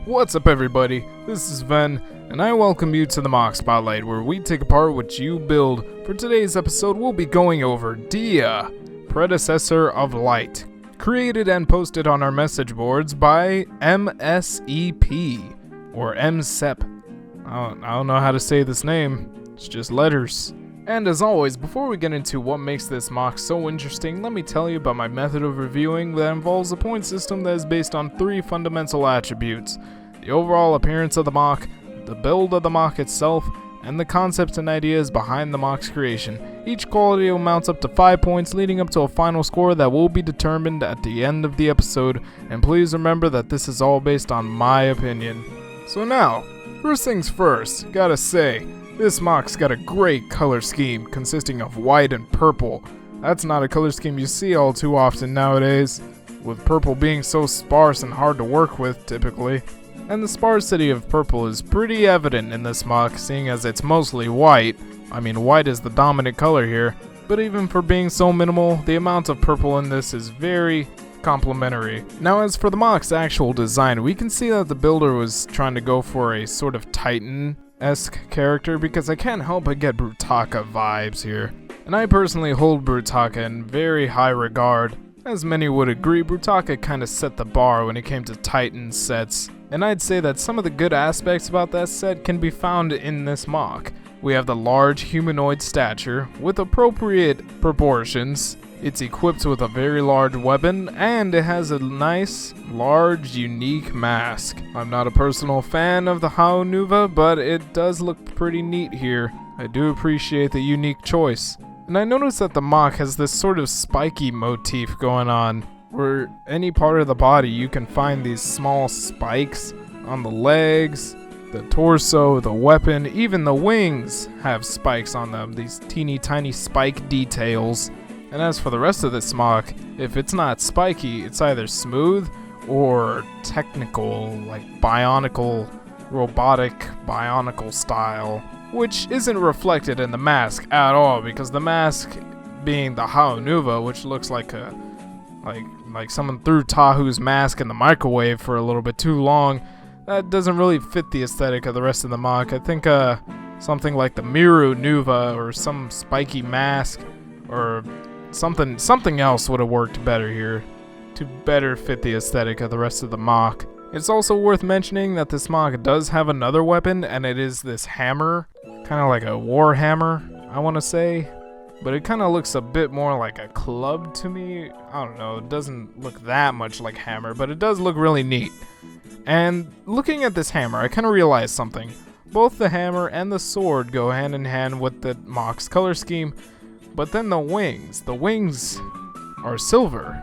What's up everybody, this is Ven, and I welcome you to the M.O.C Spotlight, where we take apart what you build. For today's episode, we'll be going over Diaa, Predecessor of Light, created and posted on our message boards by MSEP, or MSEP. I don't know how to say this name, it's just letters. And as always, before we get into what makes this M.O.C so interesting, let me tell you about my method of reviewing that involves a point system that is based on 3 fundamental attributes: the overall appearance of the M.O.C, the build of the M.O.C itself, and the concepts and ideas behind the M.O.C's creation. Each quality amounts up to 5 points, leading up to a final score that will be determined at the end of the episode, and please remember that this is all based on my opinion. So now, first things first, gotta say, this M.O.C's got a great color scheme consisting of white and purple. That's not a color scheme you see all too often nowadays, with purple being so sparse and hard to work with typically. And the sparsity of purple is pretty evident in this M.O.C, seeing as it's mostly white. I mean, white is the dominant color here, but even for being so minimal, the amount of purple in this is very complimentary. Now as for the M.O.C's actual design, we can see that the builder was trying to go for a sort of Titan-esque character, because I can't help but get Brutaka vibes here. And I personally hold Brutaka in very high regard. As many would agree, Brutaka kinda set the bar when it came to Titan sets. And I'd say that some of the good aspects about that set can be found in this M.O.C. We have the large humanoid stature with appropriate proportions. It's equipped with a very large weapon, and it has a nice, large, unique mask. I'm not a personal fan of the Haonuva, but it does look pretty neat here. I do appreciate the unique choice. And I noticed that the M.O.C has this sort of spiky motif going on, where any part of the body you can find these small spikes on the legs, the torso, the weapon, even the wings have spikes on them, these teeny tiny spike details. And as for the rest of this M.O.C, if it's not spiky, it's either smooth or technical, like bionicle, robotic, bionicle style, which isn't reflected in the mask at all, because the mask being the Haonuva, which looks like like someone threw Tahu's mask in the microwave for a little bit too long, that doesn't really fit the aesthetic of the rest of the M.O.C. I think something like the Miru Nuva or some spiky mask or something else would have worked better here to better fit the aesthetic of the rest of the M.O.C. It's also worth mentioning that this M.O.C does have another weapon, and it is this hammer, kind of like a war hammer, I want to say. But it kind of looks a bit more like a club to me. I don't know, it doesn't look that much like hammer, but it does look really neat. And looking at this hammer, I kind of realized something. Both the hammer and the sword go hand in hand with the M.O.C's color scheme, but then the wings are silver.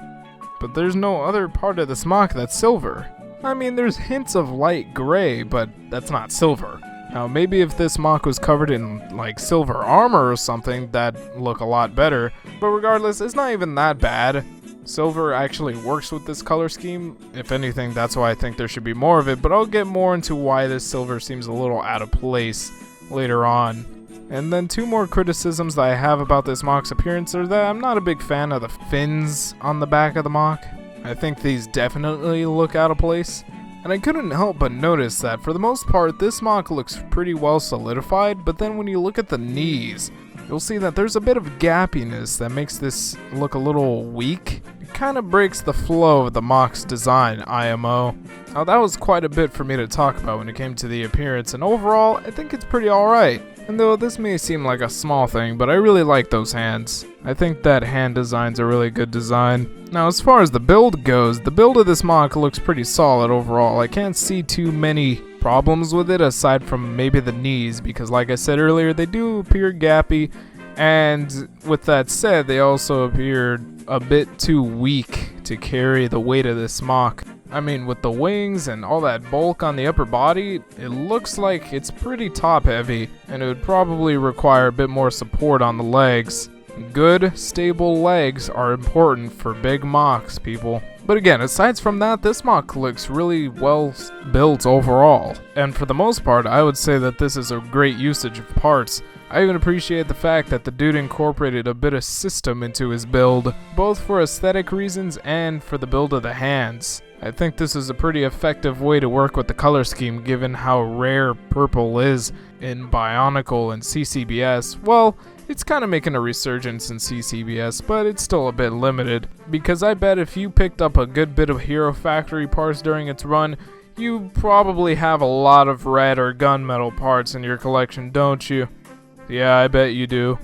But there's no other part of this M.O.C that's silver. I mean, there's hints of light gray, but that's not silver. Now, maybe if this M.O.C was covered in, like, silver armor or something, that'd look a lot better. But regardless, it's not even that bad. Silver actually works with this color scheme. If anything, that's why I think there should be more of it, but I'll get more into why this silver seems a little out of place later on. And then 2 more criticisms that I have about this M.O.C's appearance are that I'm not a big fan of the fins on the back of the M.O.C. I think these definitely look out of place. And I couldn't help but notice that for the most part, this M.O.C looks pretty well solidified, but then when you look at the knees, you'll see that there's a bit of gappiness that makes this look a little weak. It kind of breaks the flow of the M.O.C's design, IMO. Now that was quite a bit for me to talk about when it came to the appearance, and overall, I think it's pretty alright. And though this may seem like a small thing, but I really like those hands. I think that hand design's a really good design. Now as far as the build goes, the build of this M.O.C looks pretty solid overall. I can't see too many problems with it aside from maybe the knees, because like I said earlier, they do appear gappy, and with that said, they also appear a bit too weak to carry the weight of this M.O.C. I mean, with the wings and all that bulk on the upper body, it looks like it's pretty top heavy, and it would probably require a bit more support on the legs. Good, stable legs are important for big M.O.Cs, people. But again, aside from that, this M.O.C looks really well built overall. And for the most part, I would say that this is a great usage of parts. I even appreciate the fact that the dude incorporated a bit of system into his build, both for aesthetic reasons and for the build of the hands. I think this is a pretty effective way to work with the color scheme given how rare purple is in Bionicle and CCBS. Well, it's kind of making a resurgence in CCBS, but it's still a bit limited, because I bet if you picked up a good bit of Hero Factory parts during its run, you probably have a lot of red or gunmetal parts in your collection, don't you? Yeah, I bet you do.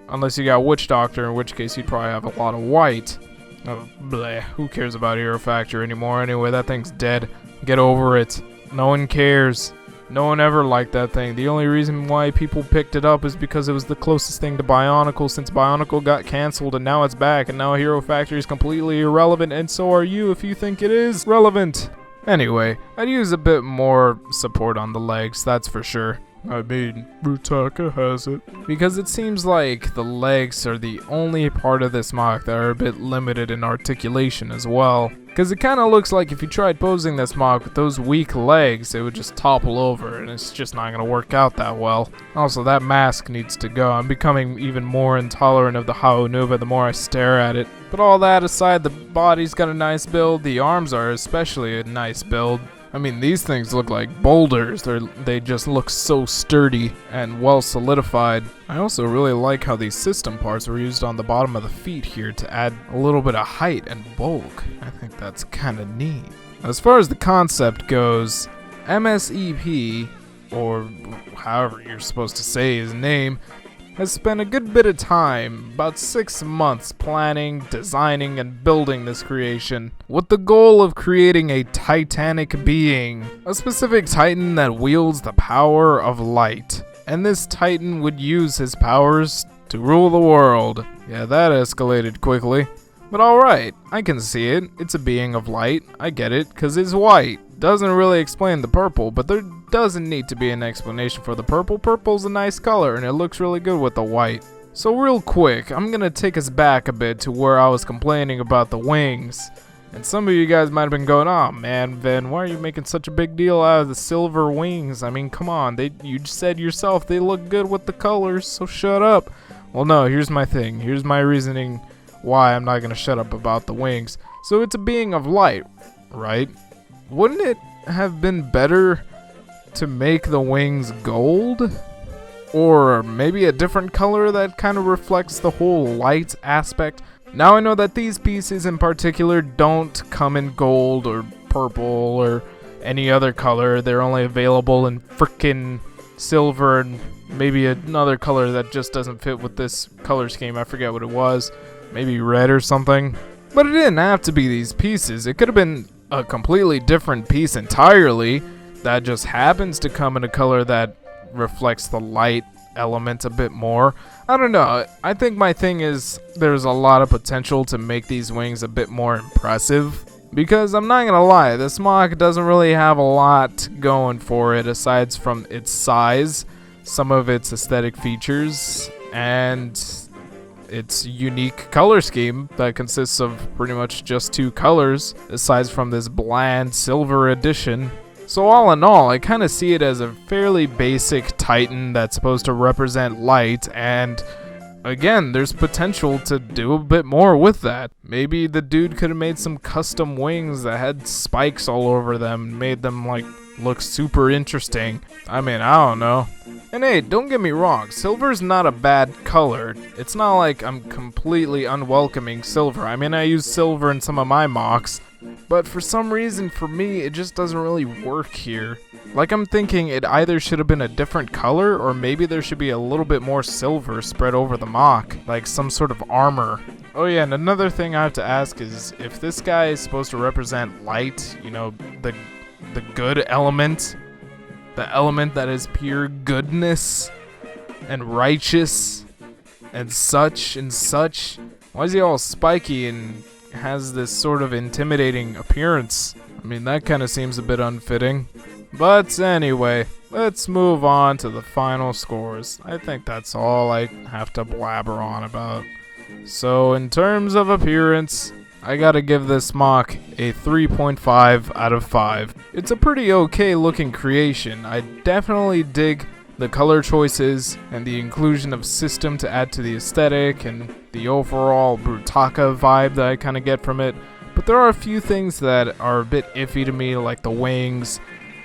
Unless you got Witch Doctor, in which case you'd probably have a lot of white. Oh, bleh. Who cares about Hero Factory anymore? Anyway, that thing's dead. Get over it. No one cares. No one ever liked that thing. The only reason why people picked it up is because it was the closest thing to Bionicle since Bionicle got cancelled and now it's back, and now Hero Factory is completely irrelevant, and so are you if you think it is relevant. Anyway, I'd use a bit more support on the legs, that's for sure. I mean, Brutaka has it. Because it seems like the legs are the only part of this mock that are a bit limited in articulation as well. Because it kind of looks like if you tried posing this mock with those weak legs, it would just topple over, and it's just not going to work out that well. Also, that mask needs to go. I'm becoming even more intolerant of the Haonuba the more I stare at it. But all that aside, the body's got a nice build, the arms are especially a nice build. I mean, these things look like boulders. They just look so sturdy and well solidified. I also really like how these system parts were used on the bottom of the feet here to add a little bit of height and bulk. I think that's kind of neat. As far as the concept goes, MSEP, or however you're supposed to say his name, has spent a good bit of time, about 6 months, planning, designing, and building this creation, with the goal of creating a titanic being, a specific titan that wields the power of light. And this titan would use his powers to rule the world. Yeah, that escalated quickly. But alright, I can see it. It's a being of light. I get it, because it's white. Doesn't really explain the purple, but there doesn't need to be an explanation for the purple. Purple's a nice color, and it looks really good with the white. So real quick, I'm gonna take us back a bit to where I was complaining about the wings. And some of you guys might have been going, "Oh man, Ven, why are you making such a big deal out of the silver wings? I mean, come on, you said yourself they look good with the colors, so shut up." Well, no, here's my thing. Here's my reasoning why I'm not gonna shut up about the wings. So it's a being of light, right? Wouldn't it have been better to make the wings gold? Or maybe a different color that kind of reflects the whole light aspect? Now I know that these pieces in particular don't come in gold or purple or any other color. They're only available in frickin' silver and maybe another color that just doesn't fit with this color scheme. I forget what it was. Maybe red or something. But it didn't have to be these pieces. It could have been a completely different piece entirely that just happens to come in a color that reflects the light element a bit more. I don't know. I think my thing is there's a lot of potential to make these wings a bit more impressive. Because I'm not gonna lie, this Smock doesn't really have a lot going for it aside from its size, some of its aesthetic features, and its unique color scheme that consists of pretty much just 2 colors, aside from this bland silver edition. So all in all, I kind of see it as a fairly basic Titan that's supposed to represent light, and again, there's potential to do a bit more with that. Maybe the dude could have made some custom wings that had spikes all over them, made them like look super interesting. I mean, I don't know. And hey, don't get me wrong, silver's not a bad color. It's not like I'm completely unwelcoming silver. I mean, I use silver in some of my mocks, but for some reason, for me, it just doesn't really work here. Like, I'm thinking it either should have been a different color, or maybe there should be a little bit more silver spread over the mock, like some sort of armor. Oh yeah, and another thing I have to ask is, if this guy is supposed to represent light, you know, the good element, the element that is pure goodness and righteous and such, why is he all spiky and has this sort of intimidating appearance? I mean, that kind of seems a bit unfitting. But anyway, let's move on to the final scores. I think that's all I have to blabber on about. So in terms of appearance, I gotta give this Smock a 3.5 out of 5. It's a pretty okay looking creation. I definitely dig the color choices and the inclusion of system to add to the aesthetic and the overall Brutaka vibe that I kind of get from it. but there are a few things that are a bit iffy to me, like the wings,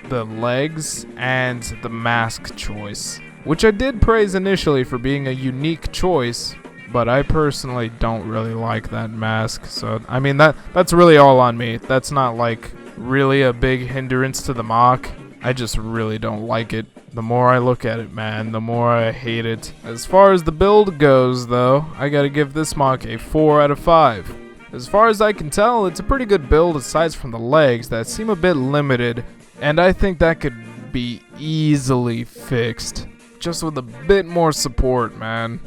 the legs, and the mask choice, which I did praise initially for being a unique choice, but I personally don't really like that mask. So I mean, that's really all on me. That's not like really a big hindrance to the mock. I just really don't like it. The more I look at it, man, the more I hate it. As far as the build goes, though, I gotta give this mock a 4 out of 5. As far as I can tell, it's a pretty good build aside from the legs that seem a bit limited, and I think that could be easily fixed. Just with a bit more support, man.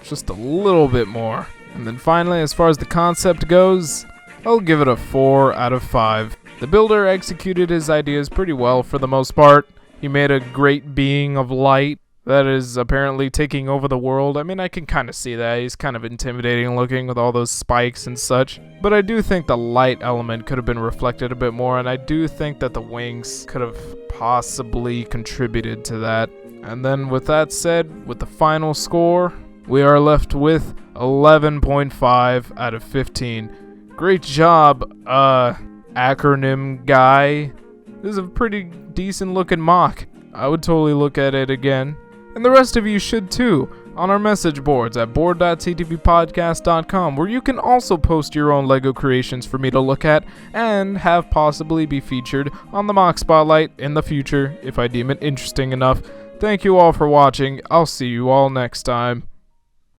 Just a little bit more. And then finally, as far as the concept goes, I'll give it a 4 out of 5. The builder executed his ideas pretty well for the most part. He made a great being of light that is apparently taking over the world. I mean, I can kind of see that. He's kind of intimidating looking with all those spikes and such. But I do think the light element could have been reflected a bit more, and I do think that the wings could have possibly contributed to that. And then with that said, with the final score, we are left with 11.5 out of 15. Great job, acronym guy. This is a pretty decent looking mock. I would totally look at it again. And the rest of you should too, on our message boards at board.ctvpodcast.com, where you can also post your own LEGO creations for me to look at and have possibly be featured on the Mock Spotlight in the future if I deem it interesting enough. Thank you all for watching. I'll see you all next time.